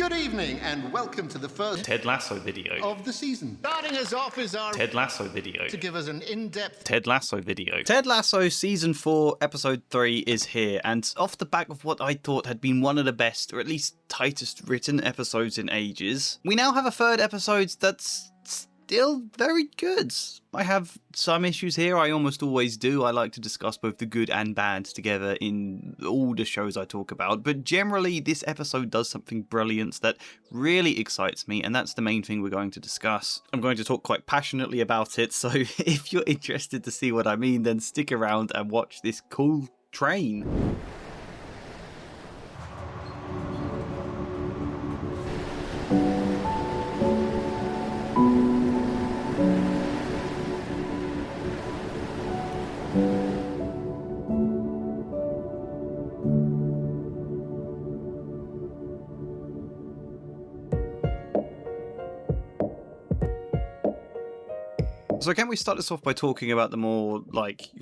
Good evening and welcome to the first Ted Lasso video of the season. Starting us off is our Ted Lasso video to give us an in-depth Ted Lasso video. Ted Lasso Season 4 Episode 3 is here, and off the back of what I thought had been one of the best, or at least tightest written episodes in ages, we now have a third episode that's still very good. I have some issues here, I almost always do. I like to discuss both the good and bad together in all the shows I talk about, but generally this episode does something brilliant that really excites me, and that's the main thing we're going to discuss. I'm going to talk quite passionately about it, so if you're interested to see what I mean, then stick around and watch this cool train. So can we start this off by talking about the more,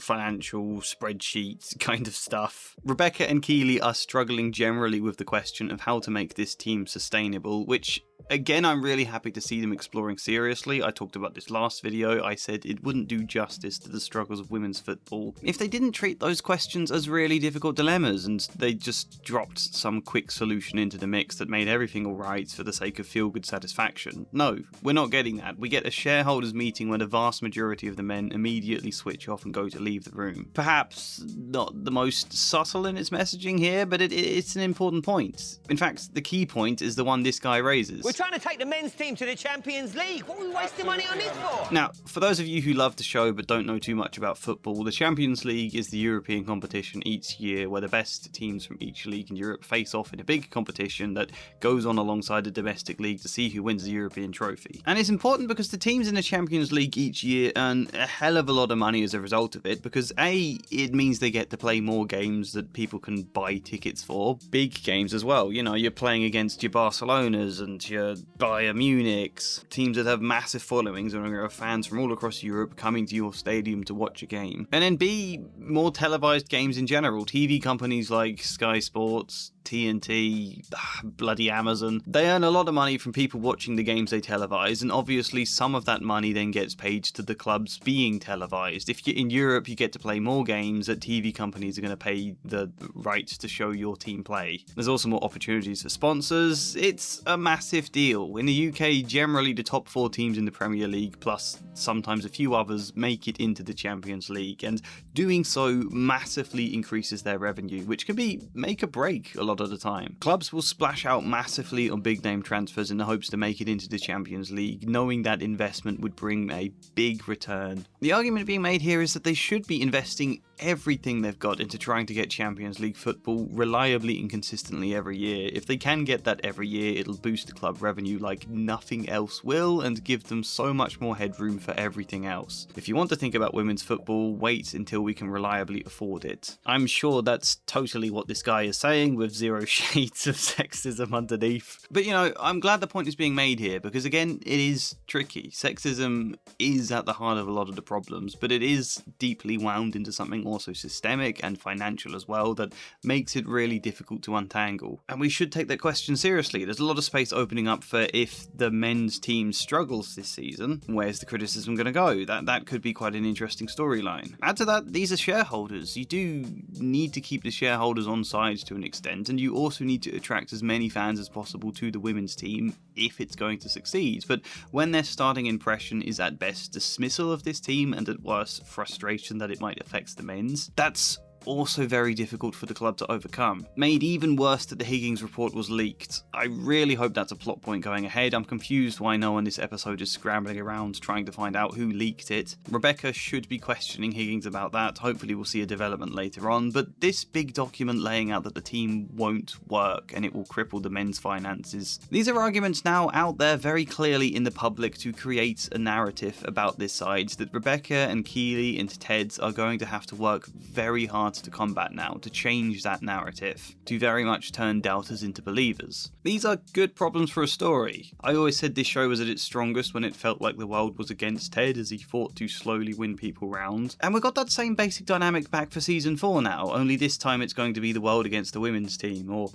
financial spreadsheet kind of stuff? Rebecca and Keeley are struggling generally with the question of how to make this team sustainable, which, again, I'm really happy to see them exploring seriously. I talked about this last video. I said it wouldn't do justice to the struggles of women's football if they didn't treat those questions as really difficult dilemmas and they just dropped some quick solution into the mix that made everything alright for the sake of feel-good satisfaction. No, we're not getting that. We get a shareholders meeting where the vast majority of the men immediately switch off and go to leave the room. Perhaps not the most subtle in its messaging here, but it's an important point. In fact, the key point is the one this guy raises. We're trying to take the men's team to the Champions League. What are we wasting money on this for? Now, for those of you who love the show but don't know too much about football, the Champions League is the European competition each year where the best teams from each league in Europe face off in a big competition that goes on alongside the domestic league to see who wins the European trophy. And it's important because the teams in the Champions League each year earn a hell of a lot of money as a result of it, because A, it means they get to play more games that people can buy tickets for, big games as well. You know, you're playing against your Barcelonas and your Bayern Munich's, teams that have massive followings and are fans from all across Europe coming to your stadium to watch a game. And then B, more televised games in general. TV companies like Sky Sports, TNT, bloody Amazon, they earn a lot of money from people watching the games they televise, and obviously some of that money then gets paid to the clubs being televised. If you're in Europe, you get to play more games that TV companies are going to pay the rights to show your team play. There's also more opportunities for sponsors. It's a massive deal. In the UK, generally the top 4 teams in the Premier League, plus sometimes a few others, make it into the Champions League, and doing so massively increases their revenue, which can be make or break a lot of the time. Clubs will splash out massively on big name transfers in the hopes to make it into the Champions League, knowing that investment would bring a big return. The argument being made here is that they should be investing everything they've got into trying to get Champions League football reliably and consistently every year. If they can get that every year, it'll boost the club revenue like nothing else will and give them so much more headroom for everything else. If you want to think about women's football, wait until we can reliably afford it. I'm sure that's totally what this guy is saying, with zero shades of sexism underneath. But you know, I'm glad the point is being made here, because again, it is tricky. Sexism is at the heart of a lot of the problems, but it is deeply wound into something also systemic and financial as well that makes it really difficult to untangle. And we should take that question seriously. There's a lot of space opening up for if the men's team struggles this season, where's the criticism going to go? That could be quite an interesting storyline. Add to that, these are shareholders. You do need to keep the shareholders on side to an extent, and you also need to attract as many fans as possible to the women's team if it's going to succeed. But when their starting impression is at best dismissal of this team and at worst frustration that it might affect the men's, that's also very difficult for the club to overcome. Made even worse that the Higgins report was leaked. I really hope that's a plot point going ahead. I'm confused why no one this episode is scrambling around trying to find out who leaked it. Rebecca should be questioning Higgins about that. Hopefully we'll see a development later on, but this big document laying out that the team won't work and it will cripple the men's finances. These are arguments now out there very clearly in the public to create a narrative about this side that Rebecca and Keeley and Ted are going to have to work very hard cards to combat now, to change that narrative, to very much turn doubters into believers. These are good problems for a story. I always said this show was at its strongest when it felt like the world was against Ted as he fought to slowly win people round. And we got that same basic dynamic back for season 4 now, only this time it's going to be the world against the women's team, or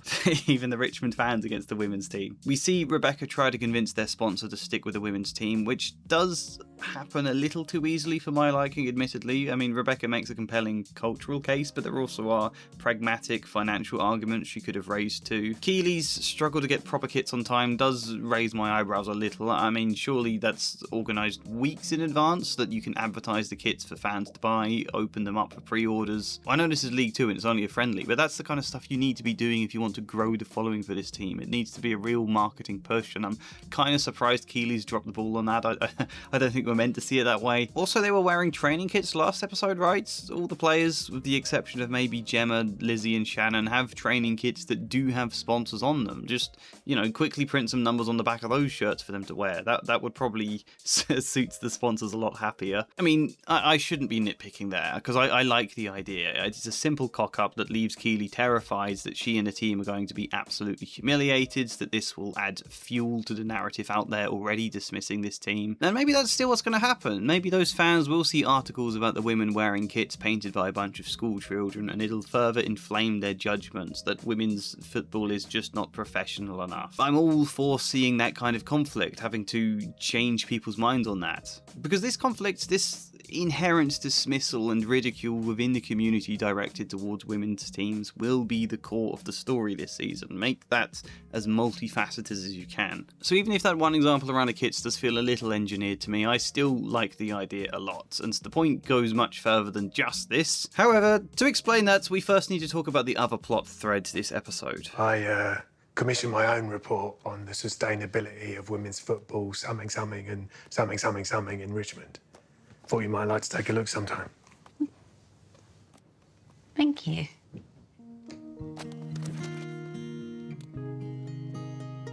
even the Richmond fans against the women's team. We see Rebecca try to convince their sponsor to stick with the women's team, which does happen a little too easily for my liking, admittedly. I mean, Rebecca makes a compelling cultural case, but there also are pragmatic financial arguments she could have raised too. Keeley's struggle to get proper kits on time does raise my eyebrows a little. I mean, surely that's organised weeks in advance, that you can advertise the kits for fans to buy, open them up for pre-orders. I know this is League 2 and it's only a friendly, but that's the kind of stuff you need to be doing if you want to grow the following for this team. It needs to be a real marketing push, and I'm kind of surprised Keeley's dropped the ball on that. I don't think we're meant to see it that way. Also, they were wearing training kits last episode, right? All the players, with the exception of maybe Gemma, Lizzie and Shannon, have training kits that do have sponsors on them. Just, you know, quickly print some numbers on the back of those shirts for them to wear. That would probably suits the sponsors a lot happier. I mean, I shouldn't be nitpicking there, because I like the idea. It's a simple cock-up that leaves Keeley terrified that she and the team are going to be absolutely humiliated, that this will add fuel to the narrative out there already dismissing this team. And maybe that's still what's going to happen. Maybe those fans will see articles about the women wearing kits painted by a bunch of school children, and it'll further inflame their judgments that women's football is just not professional enough. I'm all for seeing that kind of conflict, having to change people's minds on that. Because this conflict, this inherent dismissal and ridicule within the community directed towards women's teams will be the core of the story this season. Make that as multifaceted as you can. So even if that one example around the kits does feel a little engineered to me, I still like the idea a lot, and the point goes much further than just this. However, to explain that, we first need to talk about the other plot thread this episode. I commissioned my own report on the sustainability of women's football, something in Richmond. Thought you might like to take a look sometime. Thank you.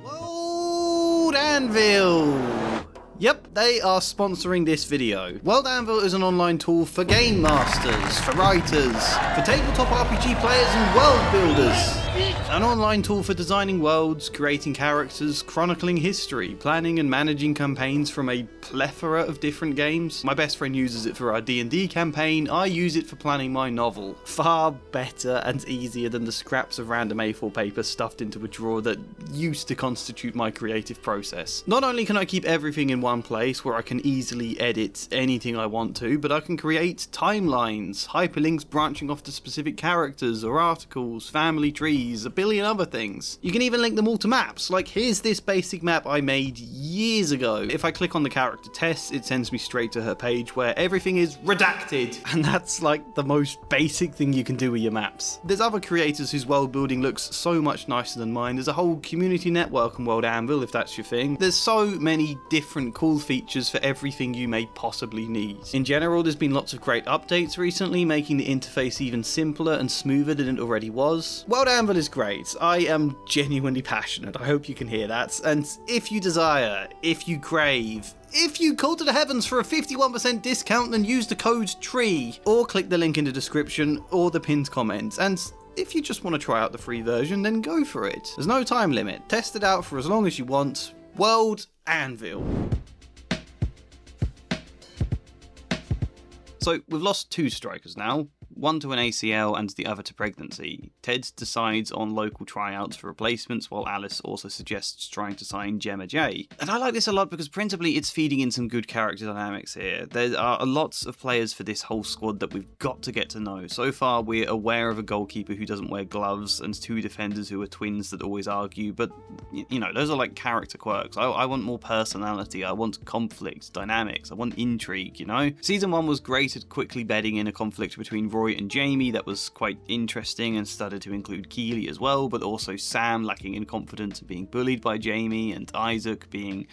World Anvil! Yep, they are sponsoring this video. World Anvil is an online tool for game masters, for writers, for tabletop RPG players and world builders. An online tool for designing worlds, creating characters, chronicling history, planning and managing campaigns from a plethora of different games. My best friend uses it for our D&D campaign, I use it for planning my novel. Far better and easier than the scraps of random A4 paper stuffed into a drawer that used to constitute my creative process. Not only can I keep everything in one place where I can easily edit anything I want to, but I can create timelines, hyperlinks branching off to specific characters or articles, family trees, a billion other things. You can even link them all to maps, like here's this basic map I made years ago. If I click on the character Tess, it sends me straight to her page where everything is redacted, and that's like the most basic thing you can do with your maps. There's other creators whose world building looks so much nicer than mine. There's a whole community network on World Anvil if that's your thing. There's so many different cool features for everything you may possibly need. In general, there's been lots of great updates recently, making the interface even simpler and smoother than it already was. World Anvil is great. I am genuinely passionate, I hope you can hear that, and if you desire, if you crave, if you call to the heavens for a 51% discount, then use the code TREE, or click the link in the description or the pinned comment, and if you just want to try out the free version, then go for it. There's no time limit, test it out for as long as you want. World Anvil. So we've lost 2 strikers now, one to an ACL and the other to pregnancy. Ted decides on local tryouts for replacements, while Alice also suggests trying to sign Gemma J. And I like this a lot because principally it's feeding in some good character dynamics here. There are lots of players for this whole squad that we've got to get to know. So far we're aware of a goalkeeper who doesn't wear gloves and 2 defenders who are twins that always argue, but you know, those are like character quirks. I want more personality, I want conflict, dynamics, I want intrigue, you know? Season 1 was great at quickly bedding in a conflict between Roy and Jamie that was quite interesting and started to include Keeley as well, but also Sam lacking in confidence and being bullied by Jamie, and Isaac being,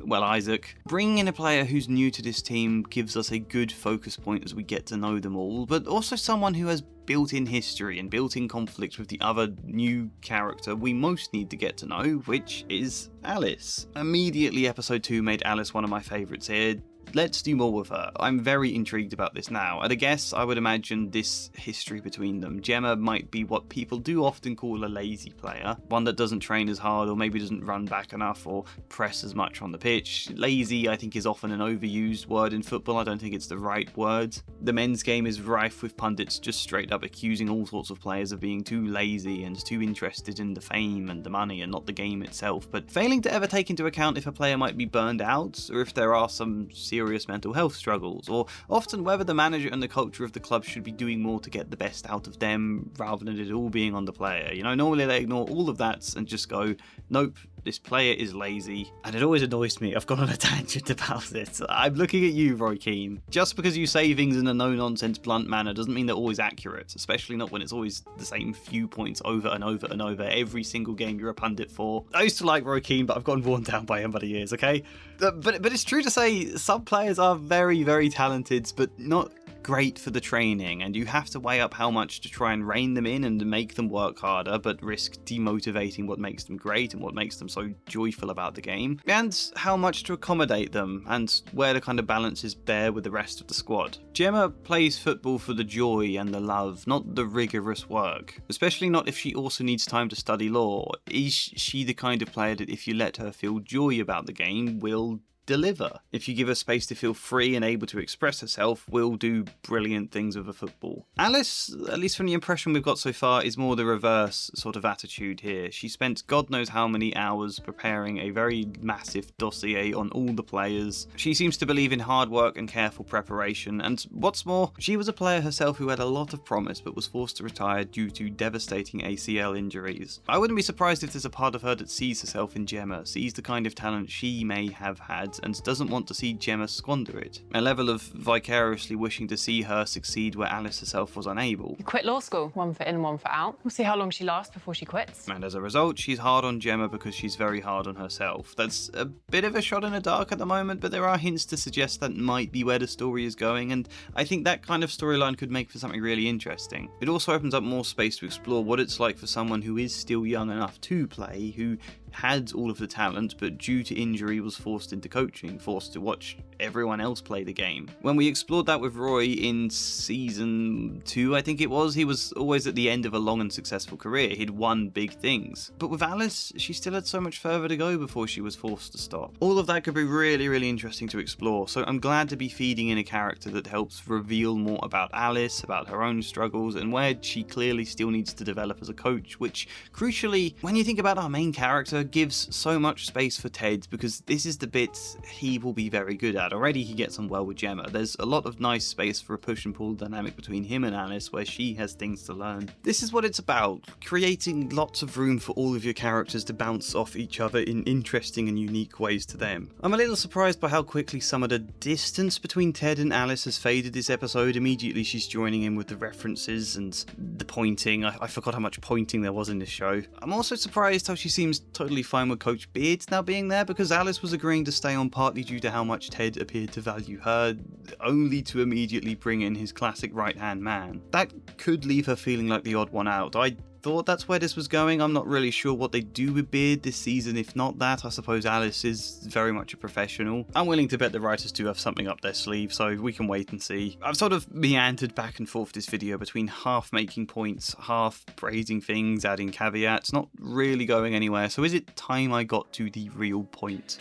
well, Isaac. Bringing in a player who's new to this team gives us a good focus point as we get to know them all, but also someone who has built-in history and built-in conflict with the other new character we most need to get to know, which is Alice. Immediately episode 2 made Alice one of my favourites here. let's do more with her. I'm very intrigued about this now, and I guess I would imagine this history between them. Gemma might be what people do often call a lazy player, one that doesn't train as hard or maybe doesn't run back enough or press as much on the pitch. Lazy, I think, is often an overused word in football. I don't think it's the right word. The men's game is rife with pundits just straight up accusing all sorts of players of being too lazy and too interested in the fame and the money and not the game itself, but failing to ever take into account if a player might be burned out or if there are some serious mental health struggles, or often whether the manager and the culture of the club should be doing more to get the best out of them rather than it all being on the player. You know, normally they ignore all of that and just go, nope, this player is lazy. And it always annoys me. I've gone on a tangent about it. I'm looking at you, Roy Keane. Just because you say things in a no-nonsense, blunt manner doesn't mean they're always accurate, especially not when it's always the same few points over and over and over every single game you're a pundit for. I used to like Roy Keane, but I've gotten worn down by him by the years, okay? But it's true to say some players are very, very talented, but not great for the training, and you have to weigh up how much to try and rein them in and make them work harder, but risk demotivating what makes them great and what makes them so joyful about the game, and how much to accommodate them, and where the kind of balance is there with the rest of the squad. Gemma plays football for the joy and the love, not the rigorous work, especially not if she also needs time to study law. Is she the kind of player that if you let her feel joy about the game, will deliver? If you give her space to feel free and able to express herself, will do brilliant things with a football. Alice, at least from the impression we've got so far, is more the reverse sort of attitude here. She spent God knows how many hours preparing a very massive dossier on all the players. She seems to believe in hard work and careful preparation, and what's more, she was a player herself who had a lot of promise but was forced to retire due to devastating ACL injuries. I wouldn't be surprised if there's a part of her that sees herself in Gemma, sees the kind of talent she may have had, and doesn't want to see Gemma squander it. A level of vicariously wishing to see her succeed where Alice herself was unable. You quit law school, one foot in, one foot out. We'll see how long she lasts before she quits. And as a result, she's hard on Gemma because she's very hard on herself. That's a bit of a shot in the dark at the moment, but there are hints to suggest that might be where the story is going, and I think that kind of storyline could make for something really interesting. It also opens up more space to explore what it's like for someone who is still young enough to play, who had all of the talent, but due to injury was forced into coaching, forced to watch everyone else play the game. When we explored that with Roy in season 2, I think it was, he was always at the end of a long and successful career. He'd won big things. But with Alice, she still had so much further to go before she was forced to stop. All of that could be really, really interesting to explore, so I'm glad to be feeding in a character that helps reveal more about Alice, about her own struggles, and where she clearly still needs to develop as a coach, which, crucially, when you think about our main character, gives so much space for Ted, because this is the bit he will be very good at. Already he gets on well with Gemma. There's a lot of nice space for a push and pull dynamic between him and Alice where she has things to learn. This is what it's about, creating lots of room for all of your characters to bounce off each other in interesting and unique ways to them. I'm a little surprised by how quickly some of the distance between Ted and Alice has faded this episode. Immediately she's joining in with the references and the pointing. I forgot how much pointing there was in this show. I'm also surprised how she seems totally fine with Coach Beard now being there, because Alice was agreeing to stay on partly due to how much Ted appeared to value her, only to immediately bring in his classic right-hand man. That could leave her feeling like the odd one out. I thought that's where this was going. I'm not really sure what they do with Beard this season. If not that, I suppose Alice is very much a professional. I'm willing to bet the writers do have something up their sleeve, so we can wait and see. I've sort of meandered back and forth this video between half making points, half praising things, adding caveats, not really going anywhere, so is it time I got to the real point?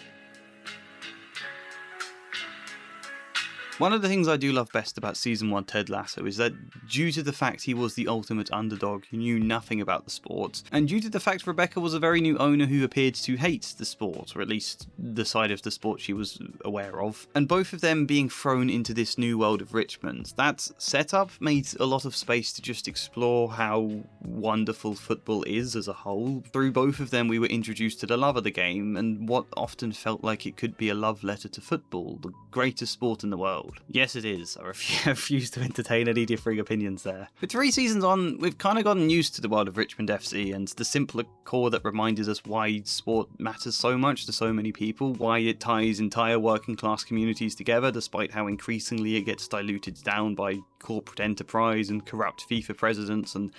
One of the things I do love best about Season 1 Ted Lasso is that due to the fact he was the ultimate underdog who knew nothing about the sport, and due to the fact Rebecca was a very new owner who appeared to hate the sport, or at least the side of the sport she was aware of, and both of them being thrown into this new world of Richmond, that setup made a lot of space to just explore how wonderful football is as a whole. Through both of them we were introduced to the love of the game, and what often felt like it could be a love letter to football, the greatest sport in the world. Yes, it is. I refuse to entertain any differing opinions there. But 3 seasons on, we've kind of gotten used to the world of Richmond FC and the simpler core that reminded us why sport matters so much to so many people, why it ties entire working class communities together, despite how increasingly it gets diluted down by corporate enterprise and corrupt FIFA presidents and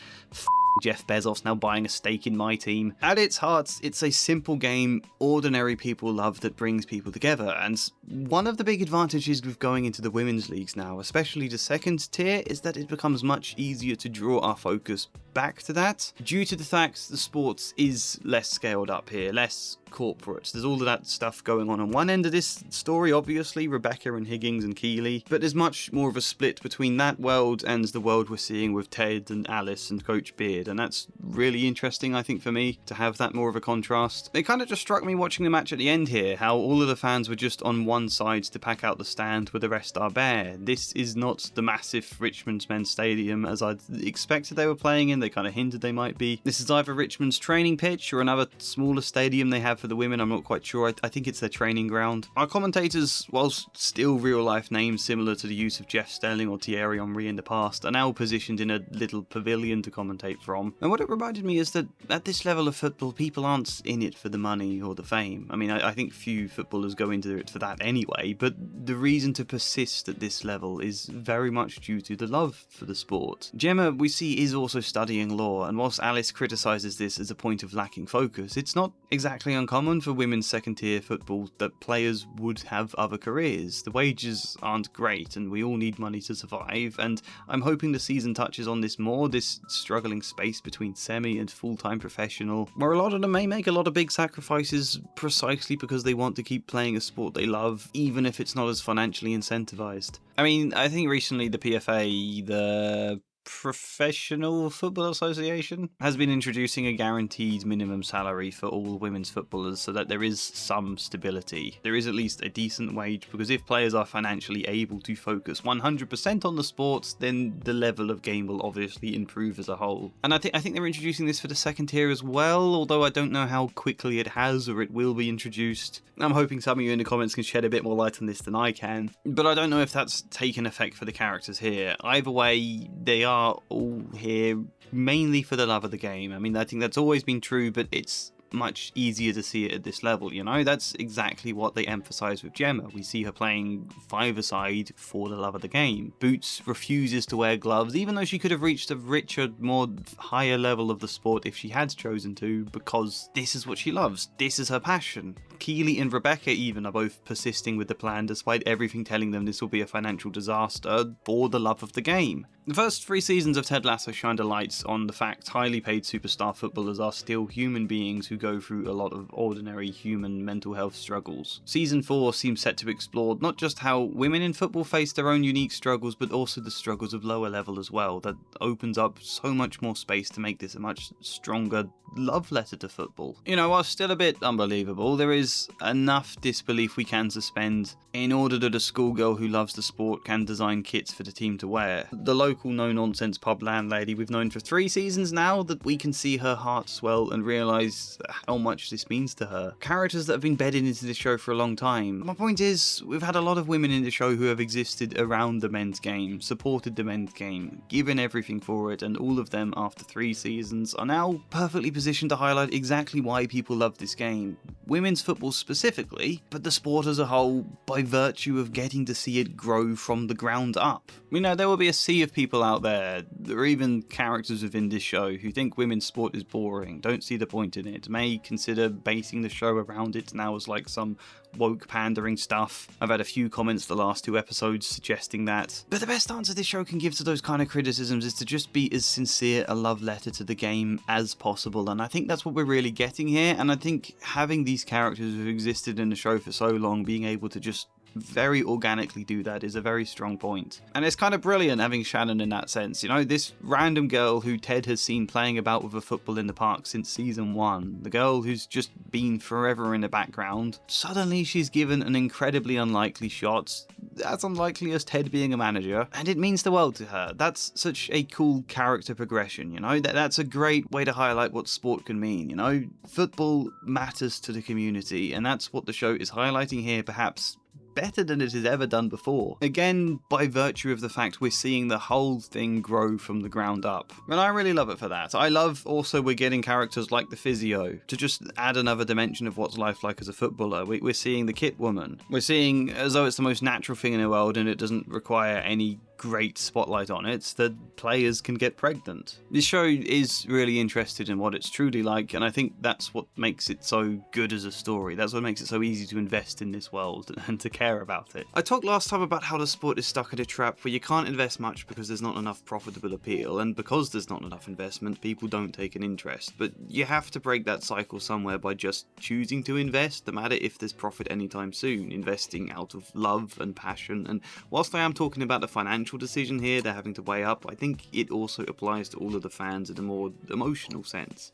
Jeff Bezos now buying a stake in my team. At its heart, it's a simple game ordinary people love that brings people together, and one of the big advantages with going into the women's leagues now, especially the second tier, is that it becomes much easier to draw our focus back to that, due to the fact the sports is less scaled up here, less corporate. There's all of that stuff going on one end of this story, obviously, Rebecca and Higgins and Keeley, but there's much more of a split between that world and the world we're seeing with Ted and Alice and Coach Beard, and that's really interesting, I think, for me, to have that more of a contrast. It kind of just struck me watching the match at the end here, how all of the fans were just on one side to pack out the stand where the rest are bare. This is not the massive Richmond's men's stadium as I'd expected they were playing in. They kind of hinted they might be. This is either Richmond's training pitch or another smaller stadium they have for the women. I'm not quite sure. I think it's their training ground. Our commentators, whilst still real life names similar to the use of Jeff Stelling or Thierry Henry in the past, are now positioned in a little pavilion to commentate from. And what it reminded me is that at this level of football, people aren't in it for the money or the fame. I mean, I think few footballers go into it for that anyway, but the reason to persist at this level is very much due to the love for the sport. Gemma, we see, is also studying law, and whilst Alice criticises this as a point of lacking focus, it's not exactly uncommon for women's second-tier football that players would have other careers. The wages aren't great, and we all need money to survive, and I'm hoping the season touches on this more, this struggling space between semi and full-time professional, where a lot of them may make a lot of big sacrifices precisely because they want to keep playing a sport they love, even if it's not as financially incentivized. I mean, I think recently the PFA, the Professional Football Association, has been introducing a guaranteed minimum salary for all women's footballers so that there is some stability. There is at least a decent wage, because if players are financially able to focus 100% on the sports, then the level of game will obviously improve as a whole. And I think they're introducing this for the second tier as well, although I don't know how quickly it has or it will be introduced. I'm hoping some of you in the comments can shed a bit more light on this than I can, but I don't know if that's taken effect for the characters here. Either way, they are all here mainly for the love of the game. I mean, I think that's always been true, but it's much easier to see it at this level, you know? That's exactly what they emphasise with Gemma. We see her playing five-a-side for the love of the game. Boots refuses to wear gloves, even though she could have reached a richer, more higher level of the sport if she had chosen to, because this is what she loves. This is her passion. Keeley and Rebecca even are both persisting with the plan, despite everything telling them this will be a financial disaster, for the love of the game. The first 3 seasons of Ted Lasso shined a light on the fact highly paid superstar footballers are still human beings who go through a lot of ordinary human mental health struggles. Season 4 seems set to explore not just how women in football face their own unique struggles, but also the struggles of lower level as well. That opens up so much more space to make this a much stronger love letter to football. You know, while still a bit unbelievable, there is enough disbelief we can suspend in order that a schoolgirl who loves the sport can design kits for the team to wear. The local no-nonsense pub landlady we've known for 3 seasons now, that we can see her heart swell and realise how much this means to her. Characters that have been bedded into this show for a long time. My point is, we've had a lot of women in the show who have existed around the men's game, supported the men's game, given everything for it, and all of them, after 3 seasons, are now perfectly positioned to highlight exactly why people love this game. Women's football specifically, but the sport as a whole, by virtue of getting to see it grow from the ground up. You know, there will be a sea of people out there, or even characters within this show, who think women's sport is boring, don't see the point in it, may consider basing the show around it now as like some woke pandering stuff. I've had a few comments the last 2 episodes suggesting that. But the best answer this show can give to those kind of criticisms is to just be as sincere a love letter to the game as possible, and I think that's what we're really getting here, and I think having these characters who've existed in the show for so long being able to just very organically do that is a very strong point. And it's kind of brilliant having Shannon in that sense, you know, this random girl who Ted has seen playing about with a football in the park since season 1, the girl who's just been forever in the background, suddenly she's given an incredibly unlikely shot, as unlikely as Ted being a manager, and it means the world to her. That's such a cool character progression, you know, that's a great way to highlight what sport can mean, you know, football matters to the community, and that's what the show is highlighting here, perhaps better than it has ever done before. Again, by virtue of the fact we're seeing the whole thing grow from the ground up. And I really love it for that. I love also we're getting characters like the physio to just add another dimension of what's life like as a footballer. We're seeing the kit woman. We're seeing as though it's the most natural thing in the world and it doesn't require any great spotlight on it that players can get pregnant. This show is really interested in what it's truly like, and I think that's what makes it so good as a story. That's what makes it so easy to invest in this world and to care about it. I talked last time about how the sport is stuck in a trap where you can't invest much because there's not enough profitable appeal, and because there's not enough investment, people don't take an interest. But you have to break that cycle somewhere by just choosing to invest, no matter if there's profit anytime soon, investing out of love and passion. And whilst I am talking about the financial decision here they're having to weigh up, I think it also applies to all of the fans in a more emotional sense.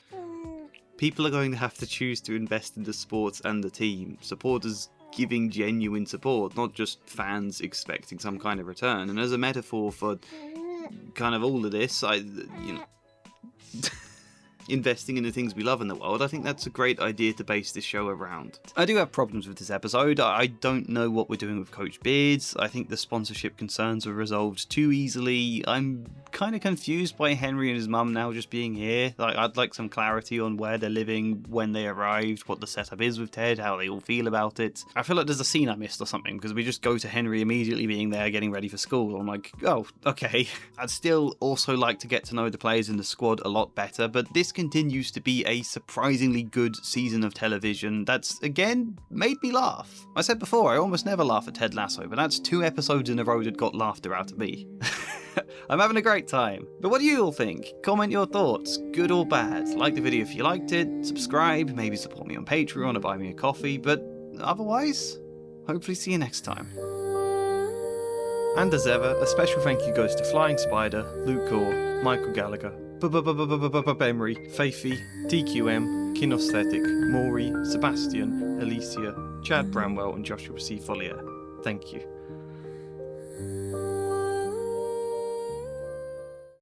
People are going to have to choose to invest in the sports and the team. Supporters giving genuine support, not just fans expecting some kind of return. And as a metaphor for kind of all of this, investing in the things we love in the world, I think that's a great idea to base this show around. I do have problems with this episode. I don't know what we're doing with Coach Beards. I think the sponsorship concerns were resolved too easily. I'm kind of confused by Henry and his mum now just being here. I'd like some clarity on where they're living, when they arrived, what the setup is with Ted, how they all feel about it. I feel like there's a scene I missed or something, because we just go to Henry immediately being there, getting ready for school. I'm like, oh, okay. I'd still also like to get to know the players in the squad a lot better, but this continues to be a surprisingly good season of television that's, again, made me laugh. I said before, I almost never laugh at Ted Lasso, but that's 2 episodes in a row that got laughter out of me. I'm having a great time. But what do you all think? Comment your thoughts, good or bad. Like the video if you liked it, subscribe, maybe support me on Patreon or buy me a coffee, but otherwise, hopefully see you next time. And as ever, a special thank you goes to Flying Spider, Luke Gore, Michael Gallagher, Emery, Faithy, TQM, Kinesthetic, Maury, Sebastian, Alicia, Chad Bramwell and Joshua C. Follier. Thank you.